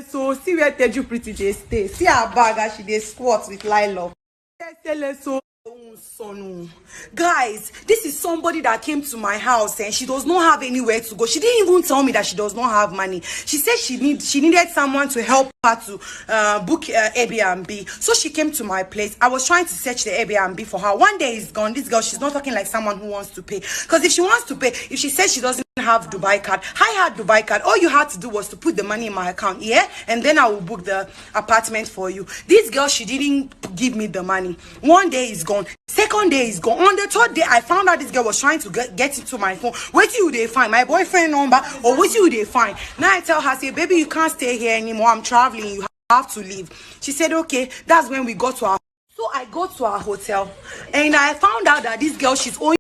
So see where Teju Pretty dey stay. See her bag as she dey squat with Lilo. So son. Guys, this is somebody that came to my house and she does not have anywhere to go. She didn't even tell me that she does not have money. She said she needed someone to help her to book Airbnb. So she came to my place. I was trying to search the Airbnb for her. One day is gone. This girl, she's not talking like someone who wants to pay. Because if she wants to pay, if she says she doesn't have Dubai card, I had Dubai card. All you had to do was to put the money in my account, yeah, and then I will book the apartment for you. This girl, she didn't give me the money. One day is gone, second day is gone. On the third day, I found out this girl was trying to get into my phone. Wait till they find my boyfriend number, or wait till they find. Now I tell her, say, baby, you can't stay here anymore, I'm traveling, you have to leave. She said, okay. That's when we got to our, so I go to our hotel and I found out that this girl, she's owing